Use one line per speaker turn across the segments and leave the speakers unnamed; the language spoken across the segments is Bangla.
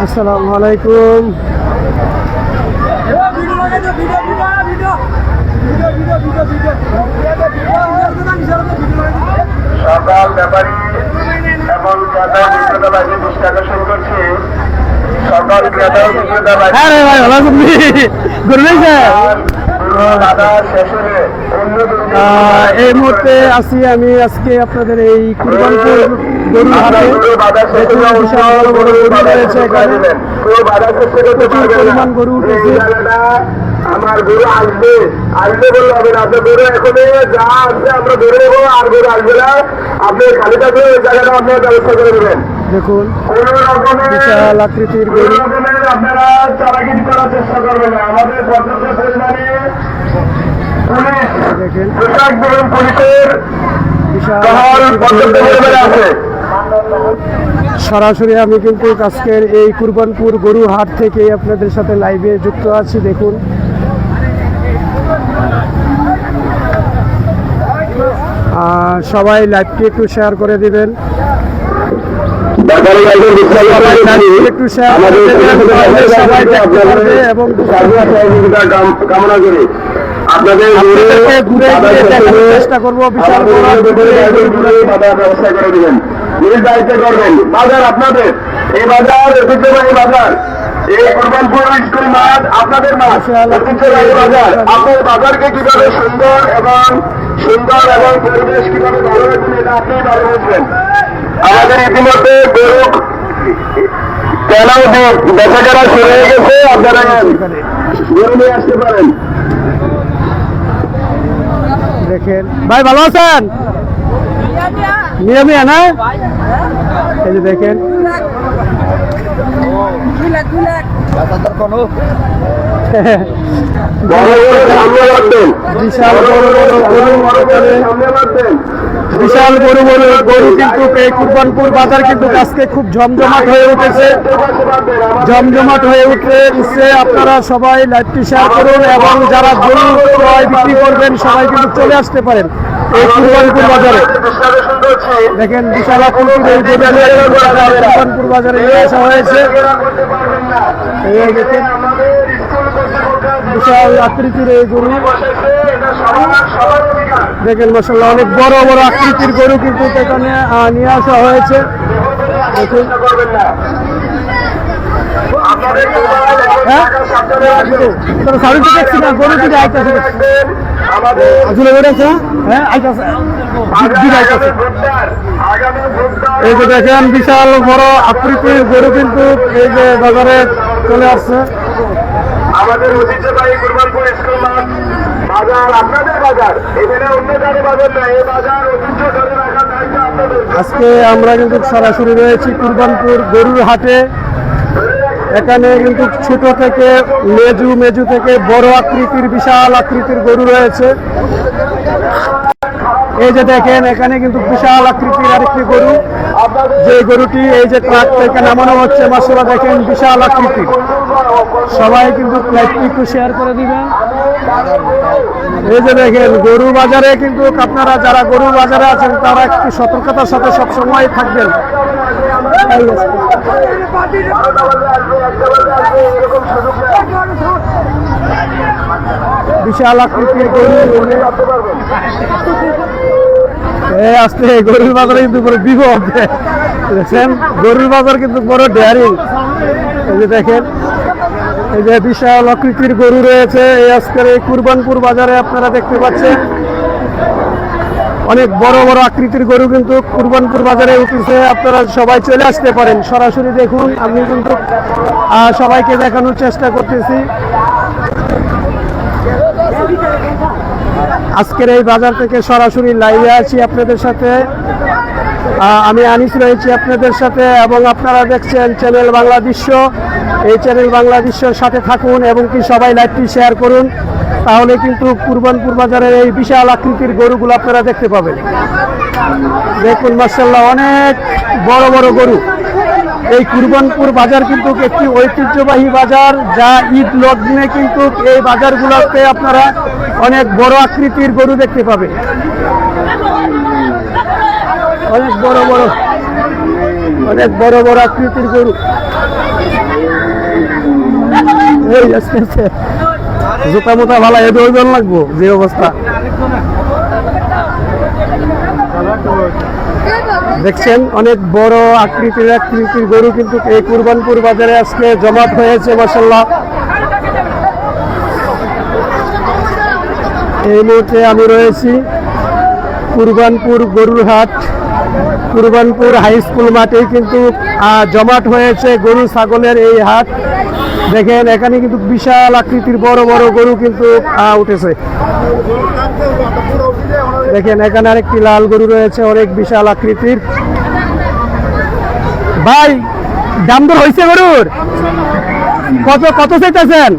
আসসালামু আলাইকুম।
সকাল ব্যাপারী এবং ক্রেতা বিক্রেতা বাড়িতে দৃষ্টি আকর্ষণ করছে। সকাল ক্রেতা বিক্রেতা
এই মুহূর্তে আছি আমি আজকে আপনাদের এই কুরবানপুর গরুর হাটে। বিশাল বড় গরু রয়েছে এখানে, প্রচুর পরিমাণ গরু উঠেছে।
আমার গরু আসবে আসবে বললে হবে না, আপনার গরু এখনই যা আসবে আমরা ধরে নেবো, আর গরু আসবে না। আপনি খালি থাকলে ওই জায়গাটা আপনার ব্যবস্থা করে দেবেন।
দেখুন
কোন রকমের
বিশাল আকৃতির গরু,
আপনারা চালাকিট করার চেষ্টা করবেন না। আমাদের পর্যাপ্ত পরিমাণে পুলিশ
দেখেন
পোশাক ধরুন, পুলিশের
বিশাল
পর্যাপ্ত পরিমাণে আছে।
সরাসরি আমি কিন্তু আজকের এই কুরবানপুর গরু হাট থেকে আপনাদের সাথে লাইভে যুক্ত আছি। দেখুন সবাই লাইভটি একটু শেয়ার করে দিবেন, একটু শেয়ার করে দেবেন, সবাই দেখতে পারবে এবং
কামনা করি। আপনাদের
ঘুরে ঘুরে দেখানোর চেষ্টা করবো। বিশাল
ব্যবস্থা করে দিবেন, নিজ দায়িত্বে করবেন। বাজার আপনাদের, এই বাজার ঐতিহ্যবাহী বাজার, এই কুরবানপুর স্কুল মাঠ আপনাদের মাঠ, ঐতিহ্যবাহী বাজার। আপনার বাজারকে কিভাবে সুন্দর এবং পরিবেশ কিভাবে ভালো রাখবেন এটা আপনি ভালো বুঝবেন। আমাদের ইতিমধ্যে গরু কেনাও বেচা কেনা শুরু হয়ে গেছে, আপনারা গরু নিয়ে আসতে পারেন।
দেখেন ভাই ভালো আছেন? মিয়া মিয়া না, এই যে দেখেন বিশাল বড় বড় গরু কিন্তু এই কুরবানপুর বাজার কিন্তু আজকে খুব জমজমাট হয়ে উঠেছে, জমজমাট হয়ে উঠছে। আপনারা সবাই লাইভটি শেয়ার করুন এবং যারা গরু ক্রয় বিক্রি করবেন সবাই কিন্তু চলে আসতে পারেন এই কুরবানপুর বাজারে। দেখেন বিশাল আকৃতির এই কুরবানপুর বাজারে নিয়ে আসা হয়েছে। এই দেখেন বিশাল আকৃতির এই গরু, দেখেন মাশাআল্লাহ অনেক বড় বড় আকৃতির গরু কিন্তু এখানে নিয়ে আসা হয়েছে। দেখুন দেখছি না, গরু দিকে আইতেছে, আসলে বেড়েছে। হ্যাঁ এই যে দেখেন বিশাল বড় আকৃতির গরু কিন্তু এই যে বাজারে চলে আসছে।
আমাদের ঐতিহ্যবাহী কুরবানপুর স্কুল মাঠ বাজার আপনাদের বাজার, এখানে অন্য কারো বাজার না, এই বাজার ঐতিহ্য ধরে রাখার দায়িত্ব আপনাদের।
আজকে আমরা কিন্তু সরাসরি রয়েছি কুরবানপুর গরুর হাটে। এখানে কিন্তু ছোট থেকে মেজু থেকে বড় আকৃতির বিশাল আকৃতির গরু রয়েছে। এই যে দেখেন এখানে কিন্তু বিশাল আকৃতির আরেকটি গরু, যে গরুটি এই যে ট্রাক থেকে নামানো হচ্ছে। মাশাআল্লাহ দেখেন বিশাল আকৃতির। সবাই কিন্তু লাইভটি একটু শেয়ার করে দিবেন। এই যে দেখেন গরু বাজারে কিন্তু আপনারা যারা গরু বাজারে আছেন তারা একটু সতর্কতার সাথে সবসময় থাকবেন। বিশাল আকৃতির গরু আসতে গরুর বাজারে কিন্তু বড় বিপদ। দেখছেন গরুর বাজার কিন্তু বড় ডেয়ারিং। এই যে দেখেন এই যে বিশাল আকৃতির গরু রয়েছে এই আজকের এই কুরবানপুর বাজারে আপনারা দেখতে পাচ্ছেন। অনেক বড় বড় আকৃতির গরু কিন্তু কুরবানপুর বাজারে উঠেছে। আপনারা সবাই চলে আসতে পারেন, সরাসরি দেখুন। আমি কিন্তু সবাইকে দেখানোর চেষ্টা করতেছি। আজকের এই বাজার থেকে সরাসরি লাইভে আছি আপনাদের সাথে। আমি আনিস রয়েছি আপনাদের সাথে এবং আপনারা দেখছেন চ্যানেল বাংলা দৃশ্য। এই চ্যানেল বাংলা দৃশ্যের সাথে থাকুন এবং কি সবাই লাইভটি শেয়ার করুন, তাহলে কিন্তু কুরবানপুর বাজারের এই বিশাল আকৃতির গরুগুলো আপনারা দেখতে পাবেন। দেখুন মাশাআল্লাহ অনেক বড় বড় গরু। এই কুরবানপুর বাজার কিন্তু একটি ঐতিহ্যবাহী বাজার, যা ঈদ লগ্নে কিন্তু এই বাজারগুলোতে আপনারা অনেক বড় আকৃতির গরু দেখতে পাবেন। অনেক বড় বড় অনেক বড় বড় আকৃতির গরু। এই আস্তে আস্তে জুতা মোতা ভালো এদের ওজন লাগবো যে অবস্থা দেখছেন। অনেক বড় আকৃতির গরু কিন্তু এই কুরবানপুর বাজারে আজকে জমাট হয়েছে মাশাআল্লাহ। এই মুহূর্তে আমি রয়েছি কুরবানপুর গরুর হাট, কুরবানপুর হাই স্কুল মাঠে কিন্তু জমাট হয়েছে গরু ছাগলের এই হাট। দেখেন এখানে কিন্তু বিশাল আকৃতির বড় বড় গরু কিন্তু উঠেছে। দেখেন এখানে আরেকটি লাল গরু রয়েছে অনেক বিশাল আকৃতির। ভাই দাম দর হয়েছে গরুর? কত কত চাইতেছেন?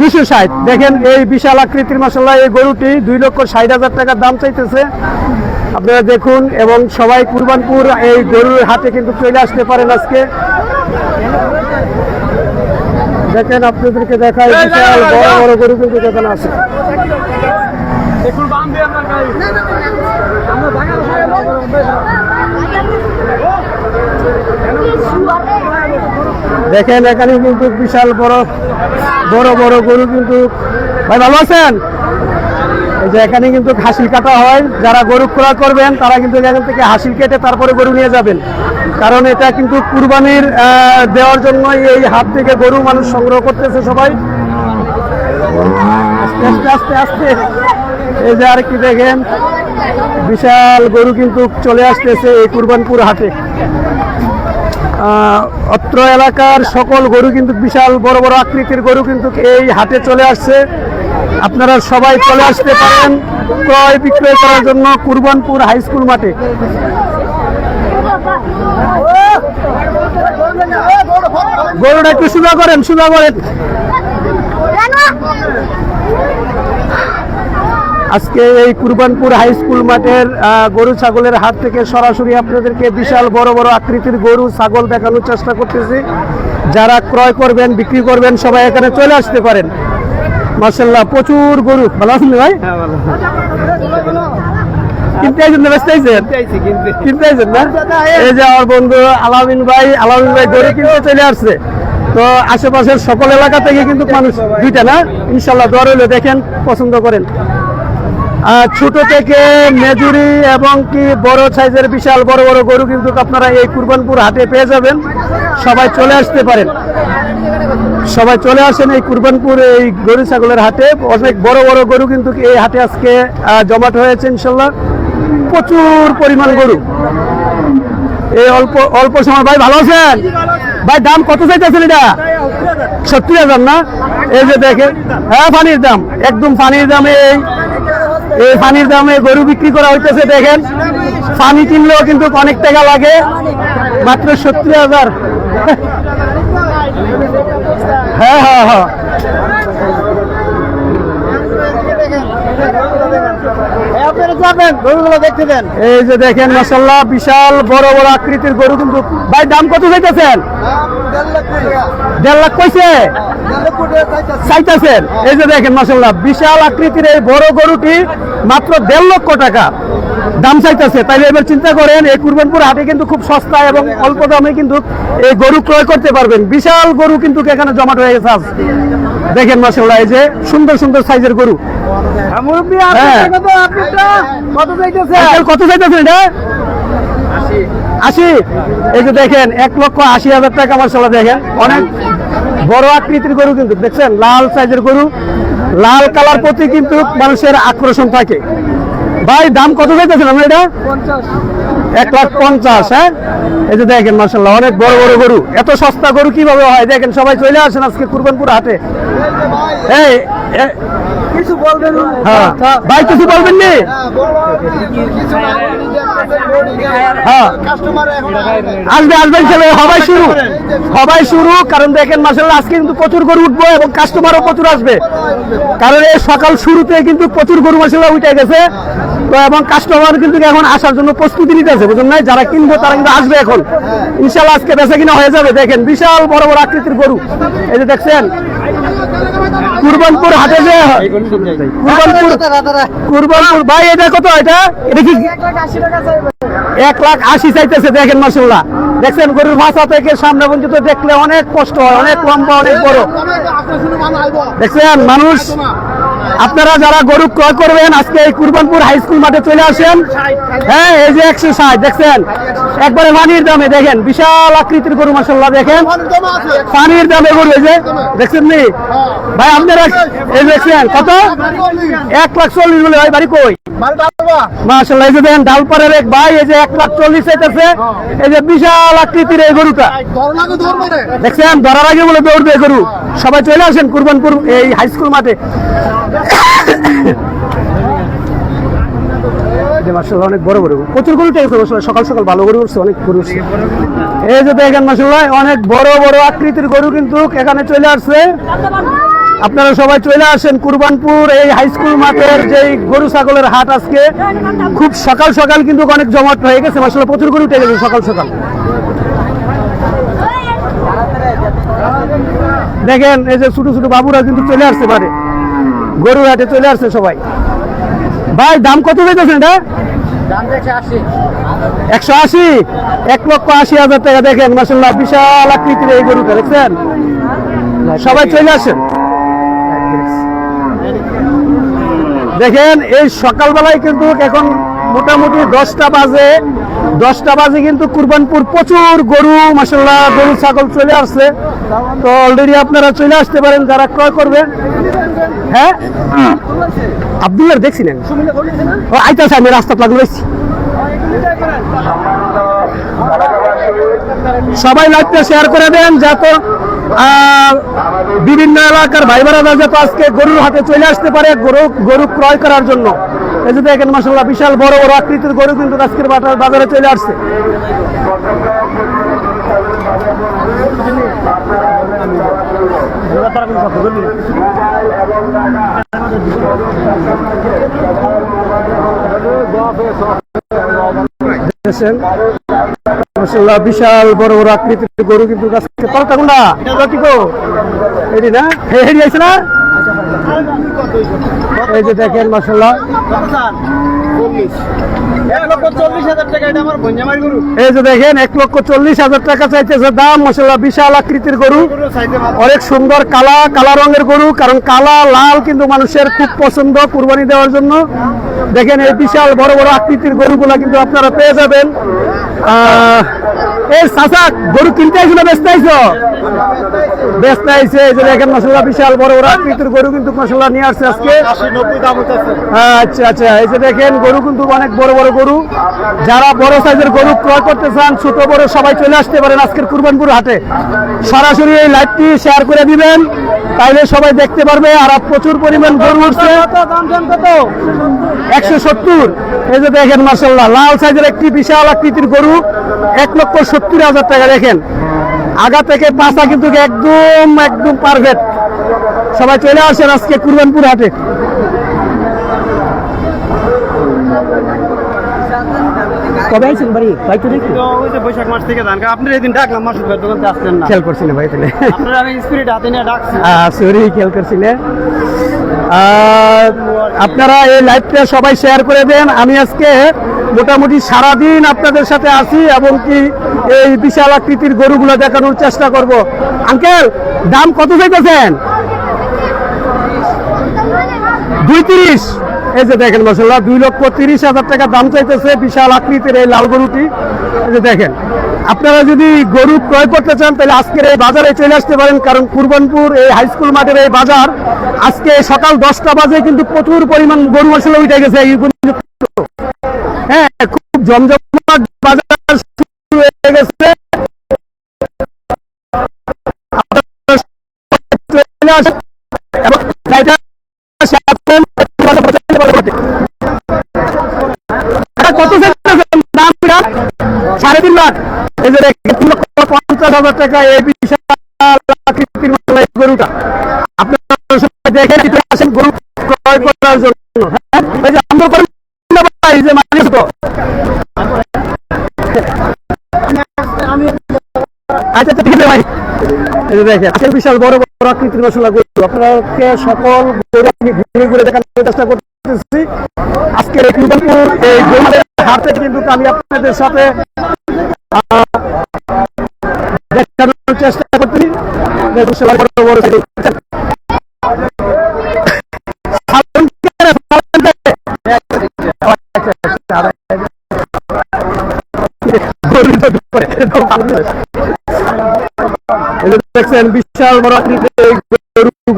260। দেখেন এই বিশাল আকৃতির মাশাআল্লাহ এই গরুটি 2,60,000 টাকার দাম চাইতেছে। আপনারা দেখুন এবং সবাই কুরবানপুর এই গরুর হাটে কিন্তু চলে আসতে পারেন আজকে। দেখেন আপনাদেরকে দেখায় বিশাল বড় বড় গরু কিন্তু এখানে আছে। দেখেন এখানে কিন্তু বিশাল বড় বড় বড় গরু কিন্তু। ভাই ভালো আছেন? এই যে এখানে কিন্তু হাসিল কাটা হয়, যারা গরু ক্রয় করবেন তারা কিন্তু এখান থেকে হাসিল কেটে তারপরে গরু নিয়ে যাবেন, কারণ এটা কিন্তু কুরবানির দেওয়ার জন্য এই হাট থেকে গরু মানুষ সংগ্রহ করতেছে সবাই। আস্তে আস্তে আস্তে আস্তে এই যে আর কি দেখেন বিশাল গরু কিন্তু চলে আসতেছে এই কুরবানপুর হাটে। অত্র এলাকার সকল গরু কিন্তু বিশাল বড় বড় আকৃতির গরু কিন্তু এই হাটে চলে আসছে। আপনারা সবাই চলে আসতে পারেন ক্রয় বিক্রয় করার জন্য কুরবানপুর হাই স্কুল মাঠে। গরুটা একটু সুজা করেন, সুজা করেন। আজকে এই কুরবানপুর হাই স্কুল মাঠের গরু ছাগলের হাট থেকে সরাসরি আপনাদেরকে বিশাল বড় বড় আকৃতির গরু ছাগল দেখানোর চেষ্টা করতেছি। যারা ক্রয় করবেন বিক্রি করবেন সবাই এখানে চলে আসতে পারেন। মাশাআল্লাহ প্রচুর গরু। ভালো আছেন ভাই? কিনতে আইছেন না বেচতে আইছেন? কিনতে আইছেন না? এই যে আমার বন্ধু আলামিন ভাই গরু কিনতে চলে আসছে। তো আশেপাশের সকল এলাকা থেকে কিন্তু মানুষ দুইটা না ইনশাল্লাহ দর হইলে দেখেন পছন্দ করেন। ছোট থেকে মেজুরি এবং কি বড় সাইজের বিশাল বড় বড় গরু কিন্তু আপনারা এই কুরবানপুর হাটে পেয়ে যাবেন। সবাই চলে আসতে পারেন, সবাই চলে আসেন এই কুরবানপুর এই গরু ছাগলের হাটে। অনেক বড় বড় গরু কিন্তু এই হাটে আজকে জমাট হয়েছে ইনশাল্লাহ, প্রচুর পরিমাণ গরু এই অল্প সময়। ভাই ভালো আছেন? ভাই দাম কত চাইতেছেন এটা? 70,000 না? এই যে দেখেন হ্যাঁ পানির দাম, একদম পানির দামে এই পানির দামে গরু বিক্রি করা হইতেছে। দেখেন পানি কিনলেও কিন্তু অনেক টাকা লাগে, মাত্র 70,000। হ্যাঁ হ্যাঁ হ্যাঁ এই যে দেখেন মাশাআল্লাহ বিশাল বড় বড় আকৃতির গরু কিন্তু। ভাই দাম কত চাইতেছেন? 1.5 লাখ কইছে চাইতেছেন। এই যে দেখেন মাশাআল্লাহ বিশাল আকৃতির এই বড় গরুটি মাত্র 1.5 লক্ষ টাকা দাম চাইতেছে। তাইলে এবার চিন্তা করেন এই কুরবানপুর হাটে কিন্তু খুব সস্তা এবং অল্প দামে কিন্তু এই গরু ক্রয় করতে পারবেন। বিশাল গরু কিন্তু এখানে জমাট হয়ে গেছে আজ। দেখেন মাশাআল্লাহ এই যে সুন্দর সুন্দর সাইজের গরু। কত চাইতেছেন এটা? 80। এই যে দেখেন 1,80,000 টাকা মাশাআল্লাহ। দেখেন অনেক বড় আকৃতির গরু কিন্তু দেখছেন, লাল সাইজের গরু, লাল কালার প্রতি কিন্তু মানুষের আকর্ষণ থাকে। ভাই দাম কত চাইতেছেন আমরা এটা? 1,50,000। হ্যাঁ এই যে দেখেন মাশাআল্লাহ অনেক বড় বড় গরু। এত সস্তা গরু কিভাবে হয়? দেখেন সবাই চলে আসেন আজকে কুরবানপুর হাটে। এই কিছু বলবেন? হ্যাঁ ভাই কিছু বলবেন নি? হ্যাঁ আসবেন ছেলে, সবাই শুরু। কারণ দেখেন মাশাআল্লাহ আজকে কিন্তু প্রচুর গরু উঠবো এবং কাস্টমারও প্রচুর আসবে, কারণ এই সকাল শুরুতে কিন্তু প্রচুর গরু মাশাআল্লাহ উঠে গেছে। তো এবং কাস্টমার কিন্তু এখন আসার জন্য প্রস্তুতি নিতেছে, বুঝুন না? যারা কিনবো তারা কিন্তু আসবে এখন ইনশাআল্লাহ। আজকে বেচা কিনা হয়ে যাবে। দেখেন বিশাল বড় বড় আকৃতির গরু। এই যে দেখছেন কুরবানপুর হাটে যে কুরবানপুর ভাই এটা কত? এটা কি 1,80,000 চাইতেছে। দেখেন মাশাআল্লাহ, দেখছেন গরুর ভাষা থেকে সামনে পর্যন্ত দেখলে অনেক কষ্ট হয়, অনেক লম্বা, অনেক বড়। দেখছেন মানুষ, আপনারা যারা গরু ক্রয় করবেন আজকে এই কুরবানপুর হাই স্কুল মাঠে চলে আসেন। হ্যাঁ, এই যে 160 দেখছেন, একবারে পানির দামে। দেখেন বিশাল আকৃতির গরু মাশাআল্লাহ, দেখেন পানির দামে গরু। এই যে দেখছেন নি ভাই আপনারা, এই দেখছেন কত, 1,40,000 বলে। ভাই বাড়ি কই? মাশাআল্লাহ, এই যে দেখেন ডালপাড়ার এক ভাই, এই যে 1,40,000 চাইতেছে। এই যে বিশাল আকৃতির এই গরুটা দেখছেন, ধরার আগে বলে দৌড়বে গরু। সবাই চলে আসেন কুরবানপুর এই হাই স্কুল মাঠে। মাশাআল্লাহ অনেক বড় গরু, প্রচুর গরু টাইপের মাশাআল্লাহ, সকাল সকাল ভালো গরু উঠছে, অনেক গরু উঠছে। এই যে দেখেন মাশাআল্লাহ অনেক বড় বড় আকৃতির গরু কিন্তু এখানে চলে আসছে। আপনারা সবাই চলে আসেন কুরবানপুর এই হাই স্কুল মাঠের যে গরু ছাগলের হাট। আজকে খুব সকাল সকাল কিন্তু অনেক জমাট হয়ে গেছে মাশাআল্লাহ, প্রচুর গরু উঠে গেছে সকাল সকাল। দেখেন এই যে ছোট ছোট বাবুরা কিন্তু চলে আসছে বাড়ি, গরুর হাটে চলে আসছে সবাই। ভাই দাম কত চাইতেছেন এটা? 180, 1,80,000 টাকা। দেখেন মাশাআল্লাহ বিশাল আকৃতির এই গরুটা দেখছেন। সবাই চলে আসেন। দেখেন এই সকালবেলায় কিন্তু এখন মোটামুটি 10টা বাজে কিন্তু কুরবানপুর প্রচুর গরু মাশাআল্লাহ, গরু ছাগল চলে আসছে। তো অলরেডি আপনারা চলে আসতে পারেন যারা ক্রয় করবেন। হ্যাঁ আব্দুল্লাহ দেখছিলেন ও আইতাছে, আমি রাস্তা লাগলো। সবাই লাইভটা শেয়ার করে দেন যাতে বিভিন্ন এলাকার ভাই বোনেরা যাতে আজকে গরুর হাতে চলে আসতে পারে গরু ক্রয় করার জন্য। এই যে দেখেন মাশাআল্লাহ বিশাল বড় বড় আকৃতির গরু কিন্তু আজকের বাজারে চলে আসছে। মাশাআল্লাহ বিশাল বড় বড় আকৃতির গরু কিন্তু আজকে পাল্টা কোনটা এটি না হেডি আছে না। এই যে দেখেন মাশাআল্লাহ 1,40,000 টাকা। এটা আমার বঞ্জামার গরু। এই যে দেখেন 1,40,000 টাকা চাইতেছে দাম মাশাআল্লাহ, বিশাল আকৃতির গরু, অনেক সুন্দর কালা রঙের গরু। কারণ কালা লাল কিন্তু মানুষের খুব পছন্দ কুরবানি দেওয়ার জন্য। দেখেন এই বিশাল বড় বড় আকৃতির গরুগুলা কিন্তু আপনারা পেয়ে যাবেন। এই চাচা গরু কিনতে আইছো না বেচতে আইছো? বেচতে আইছে। এই যে দেখেন মাশাআল্লাহ বিশাল বড় বড় আকৃতির গরু কিন্তু মাশাআল্লাহ নিয়ে আসছে আজকে। 80-90 দাম হইতাছে। আচ্ছা আচ্ছা, এই যে দেখেন গরু কিন্তু অনেক বড় বড় গরু। যারা বড় সাইজের গরু ক্রয় করতে চান ছোট বড় সবাই চলে আসতে পারেন আজকের কুরবানপুর হাটে। সরাসরি এই লাইভটি শেয়ার করে দিবেন, তাইলে সবাই দেখতে পারবে। আর প্রচুর পরিমাণ গরু উঠছে। দাম কত? 170। এই যে দেখেন মাশাআল্লাহ লাল সাইজের একটি বিশাল আকৃতির গরু, 1,70,000 টাকা। দেখেন আগা থেকে পাছা কিন্তু একদম পারফেক্ট। সবাই চলে আসেন আজকে কুরবানপুর হাটে। কবে আইছেন বাড়ি? ভাই তো দেখি ওই যে বৈশাখ মাস থেকে ধান আপনার এই দিন ডাকলাম, মাসুদ ভাই দোকানে আসলেন না। খেয়াল করছিলেন ভাই তাহলে আপনারা আমি স্পিরিট হাতে নিয়ে ডাকছি। সরি, খেয়াল করছিলেন। আপনারা এই লাইভটা সবাই শেয়ার করে দেন। আমি আজকে মোটামুটি সারাদিন আপনাদের সাথে আছি এবং কি এই বিশাল আকৃতির গরুগুলো দেখানোর চেষ্টা করব। আঙ্কেল দাম কত চাইতেছেন? 230। এই যে দেখেন মাশাআল্লাহ 2,30,000 টাকা দাম চাইতেছে বিশাল আকৃতির এই লাল গরুটি। এই যে দেখেন, আপনারা যদি গরু ক্রয় করতে চান তাহলে আজকের এই বাজারে চলে আসতে পারেন। কারণ কুরবানপুর এই হাই স্কুল মাঠের এই বাজার আজকে সকাল 10টা বাজে কিন্তু প্রচুর পরিমাণ গরু মশলা উঠে গেছে। হ্যাঁ, খুব জমজমাট বাজার শুরু হয়ে গেছে। কত দাম? 3.5 লাখ। এই যে 3,50,000 টাকা এই বিশাল আকৃতির গরুটা। আপনারা সবাই দেখে নিতে আসেন গরু ক্রয় করার জন্য। হ্যাঁ, এই যে আমরা এই যে মানুষ তো আচ্ছা ঠিক আছে ভাই। এই যে দেখেন আজকে বিশাল বড় বড় আকৃতির মশলা গরু আপনাকে সকল ঘুরে ঘুরে দেখানোর চেষ্টা করতেছি। আজকের এই কুরবানপুর এই হাট থেকে কিন্তু আমি আপনাদের সাথে দেখানোর চেষ্টা করছি। বড় বড় দেখছেন বিশাল বড় আকৃতির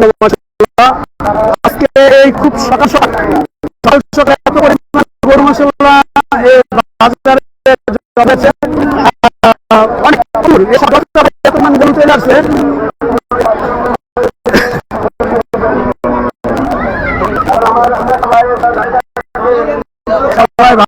গরু, মাশাআল্লাহ। আজকে এই খুব সকাল সকাল এত পরিমাণ গরু মাশাআল্লাহ এই বাজারে জমেছে। অনেক গরু, এই সকাল সকাল এত পরিমাণ গরু চলে আসছে।